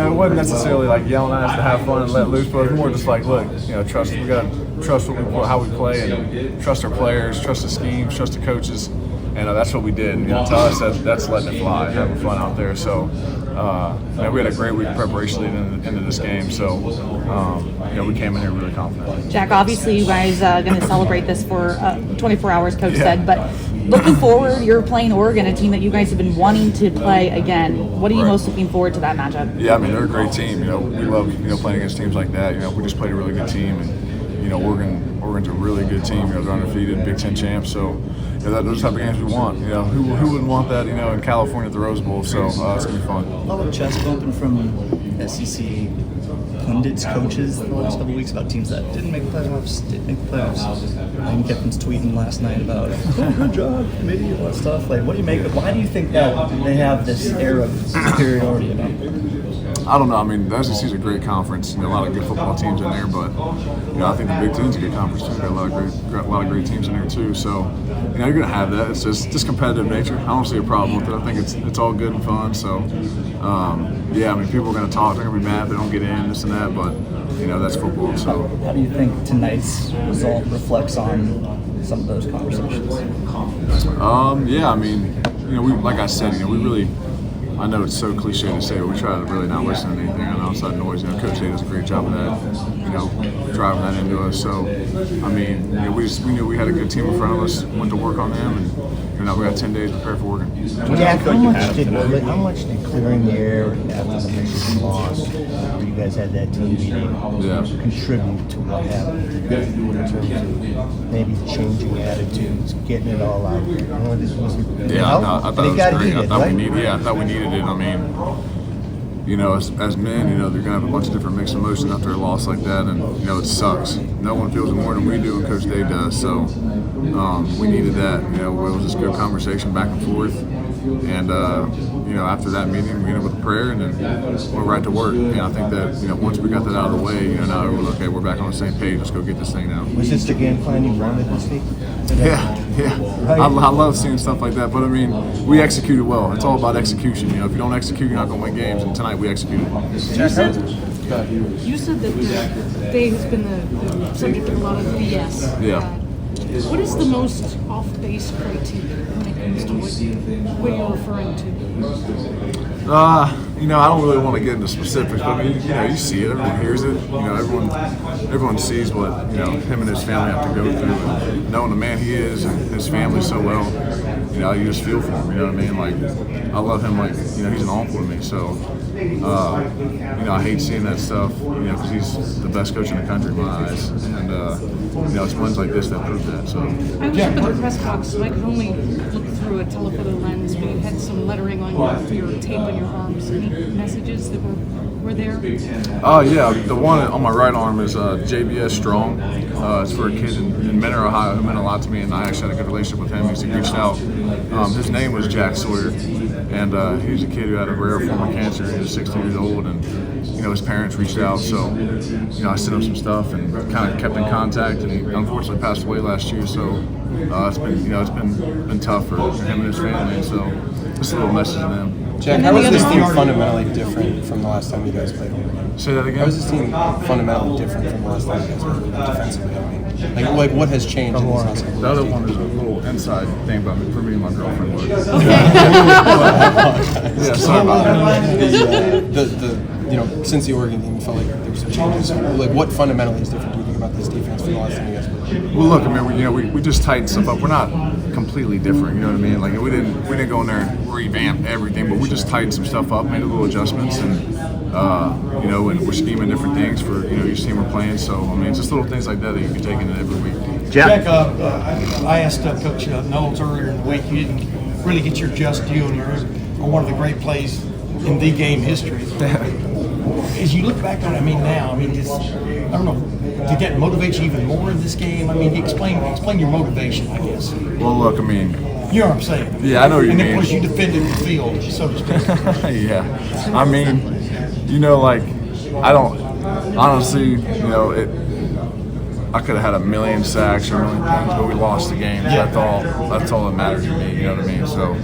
It wasn't necessarily like yelling at us to have fun and let loose, but it was more just like, look, trust. We got to trust how we play, and trust our players, trust the schemes, trust the coaches, and that's what we did. To us, that's letting it fly, having fun out there. So, we had a great week of preparation leading into this game. So, we came in here really confident. Jack, obviously, you guys are going to celebrate this for 24 hours, Coach said, but looking forward, you're playing Oregon, a team that you guys have been wanting to play again. What are you most looking forward to that matchup? Yeah, they're a great team. We love playing against teams like that. We just played a really good team, and Oregon's a really good team. They're undefeated, Big Ten champs. So those type of games we want. Who wouldn't want that? In California at the Rose Bowl. So it's gonna be fun. A lot of chest bumping from SEC pundits, coaches the last couple of weeks about teams that didn't make the playoffs, did make the playoffs. I kept tweeting last night about good job, committee, all that stuff. Like, what do you make of? Why do you think that they have this air of superiority about them? I don't know. The SEC is a great conference. A lot of good football teams in there, but I think the Big Ten's a good conference too. Got a lot of great teams in there too. So you're gonna have that. It's just competitive nature. I don't see a problem with it. I think it's all good and fun. So people are gonna talk. They're gonna be mad if they don't get in, this and that. But that's football. So how do you think tonight's result reflects on some of those conversations? We like I said, we really. I know it's so cliche to say, but we try to really not listen to anything on outside noise. Coach A does a great job of that, driving that into us. So, we knew we had a good team in front of us, went to work on them, and we got 10 days to prepare for Oregon. Jack, how much did clearing the air after the Michigan loss, where you guys had that team meeting, contribute to what happened today in terms of maybe changing attitudes, getting it all out? I thought it was great. I thought we needed it. As men, they're going to have a bunch of different mixed emotions after a loss like that, and, it sucks. No one feels it more than we do, and Coach Day does. So we needed that. It was just good conversation back and forth. And, after that meeting, we ended with a prayer and then went right to work. And I think that, once we got that out of the way, now we're okay, we're back on the same page. Let's go get this thing out. Was this the game plan you wanted this week? Yeah. Right. I love seeing stuff like that. But, we executed well. It's all about execution. If you don't execute, you're not going to win games. And tonight we executed. You said that Day has been the subject of a lot of BS. Yeah. What is the most off-base criteria when it comes to what you're referring to? I don't really want to get into specifics, but you see it, everyone hears it. Everyone sees what him and his family have to go through. And knowing the man he is and his family so well, you just feel for him. You know what I mean? Like, I love him. Like, he's an uncle to me. So, I hate seeing that stuff. Because he's the best coach in the country in my eyes. And it's ones like this that prove that. So. I was at the press box, so I could only look through a telephoto lens, but you had some lettering on your tape on your arms. Any messages that were there? The one on my right arm is JBS Strong. It's for a kid in Mentor, Ohio, who meant a lot to me, and I actually had a good relationship with him. He reached out. His name was Jack Sawyer, and he's a kid who had a rare form of cancer. He was 16 years old, and his parents reached out. So, I sent him some stuff and kind of kept in contact. And he unfortunately passed away last year. So, it's been tough for him and his family. And so, just a little message to them. Jack, how is this team fundamentally different from the last time you guys played Oregon? Say that again? How is this team fundamentally different from the last time you guys played defensively? Like what has changed in this last The other one is a little inside thing about me, for me and my girlfriend was. Yeah, sorry about that. Since the Oregon game, you felt like there were some changes. Like, what fundamentally is different, do you think, about this defense from the last time you guys played? Well, look, we just tightened stuff up. We're not completely different, you know what I mean? Like, we didn't go in there and revamp everything, but we just tightened some stuff up, made a little adjustments, and and we're scheming different things for each team we're playing. So it's just little things like that you can take into every week. Jack, I asked Coach Knowles earlier in the week. You didn't really get your just due on one of the great plays in the game history. As you look back on it, now, just, I don't know, did that motivate you even more in this game? Explain your motivation, I guess. Well, look, you know what I'm saying? Yeah, I know what you mean. And of course, you defended the field, so to speak. Yeah, I don't, honestly, I could have had a million sacks or a million things, but we lost the game. Yeah. That's all that matters to me, you know what I mean? So,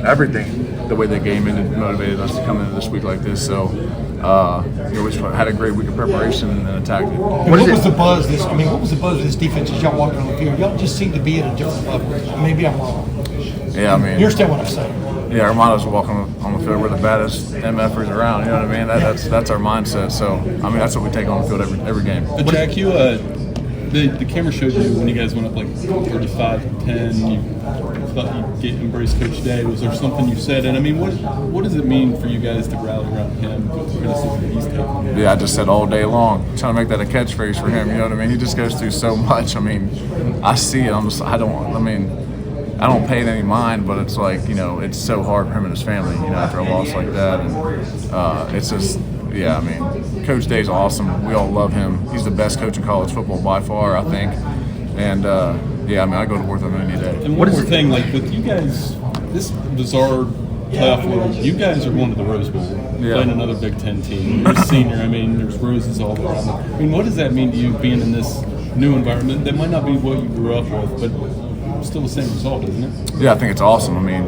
everything. the way the game ended motivated us to come into this week like this. So we had a great week of preparation and attacked it. What was the buzz? What was the buzz of this defense as y'all walked on the field? Y'all just seem to be at a different level. Maybe I'm wrong. Yeah, I mean, You understand what I'm saying? yeah, Armando's walking on the field. We're the baddest MFers around. You know what I mean? That's our mindset. So I mean, that's what we take on the field every game. Jack, the camera showed you when you guys went up like 35-10. You thought you'd embrace Coach Day. Was there something you said? And I mean, what does it mean for you guys to rally around him with the criticism he's taking? Yeah, I just said all day long, trying to make that a catchphrase for him. You know what I mean? He just goes through so much. I mean, I see it. I don't pay it any mind, but it's like, it's so hard for him and his family, after a loss like that. And it's just, yeah, I mean, Coach Day's awesome. We all love him. He's the best coach in college football by far, I think. And, yeah, I mean, I go to work with him any day. And one more thing, like with you guys, this bizarre playoff world, you guys are going to the Rose Bowl, playing another Big Ten team. You're a senior. I mean, there's roses all around. I mean, what does that mean to you being in this new environment that might not be what you grew up with, but still the same result, isn't it? Yeah, I think it's awesome. I mean,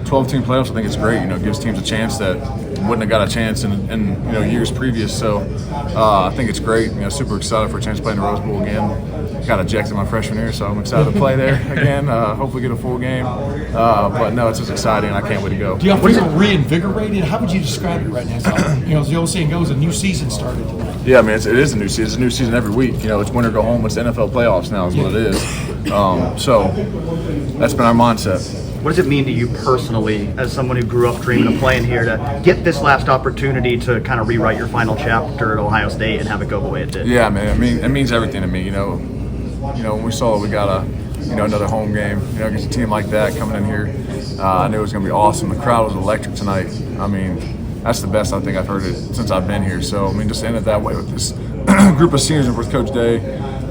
12-team playoffs, I think it's great. It gives teams a chance that wouldn't have got a chance in years previous. So I think it's great. Super excited for a chance to play in the Rose Bowl again. Got ejected my freshman year, so I'm excited to play there again. Hopefully get a full game. But no, it's just exciting. I can't wait to go. Do y'all feel reinvigorated? How would you describe it right now? As the old saying goes, a new season started tonight. Yeah, I mean, it is a new season. It's a new season every week. It's win or go home. It's the NFL playoffs now is what it is. So that's been our mindset. What does it mean to you personally, as someone who grew up dreaming of playing here, to get this last opportunity to kind of rewrite your final chapter at Ohio State and have it go the way it did? Yeah, man. I mean, it means everything to me. When we saw we got another home game, against a team like that coming in here, I knew it was going to be awesome. The crowd was electric tonight. I mean, that's the best I think I've heard it since I've been here. So, I mean, just to end it that way with this group of seniors and with Coach Day,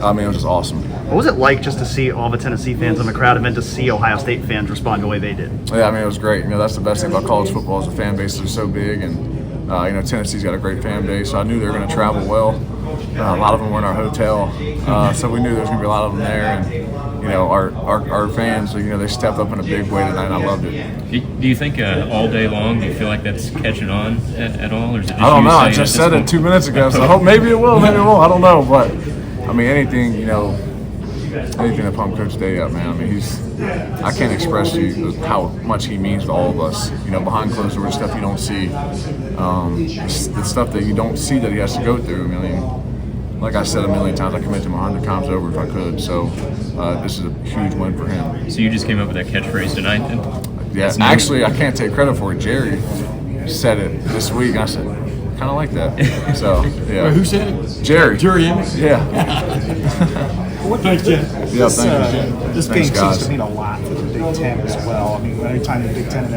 I mean, it was just awesome. What was it like just to see all the Tennessee fans in the crowd and then to see Ohio State fans respond the way they did? Yeah, I mean, it was great. That's the best thing about college football is the fan bases are so big, and Tennessee's got a great fan base. So I knew they were going to travel well. A lot of them were in our hotel, so we knew there was going to be a lot of them there. And our fans, they stepped up in a big way tonight, and I loved it. Do you think all day long, do you feel like that's catching on at all, or is it just I don't know. I just said it 2 minutes ago, so I hope maybe it will, maybe it won't. I don't know, but I mean, anything to pump Coach Day up, man. I mean, I can't express to you how much he means to all of us. Behind closed doors, stuff you don't see, the stuff that you don't see that he has to go through. I mean, like I said a million times, I commit to him 100 times over if I could. So this is a huge win for him. So you just came up with that catchphrase tonight, then? Yeah, actually, I can't take credit for it. Jerry said it this week, and I said, kind of like that. So, yeah. Wait, who said it? Jerry. Jerry Emmett? Yeah. Thanks, Jim. Yeah, thank you. This Thanks, game guys. seems to mean a lot for the Big Ten as well. I mean, anytime the Big Ten and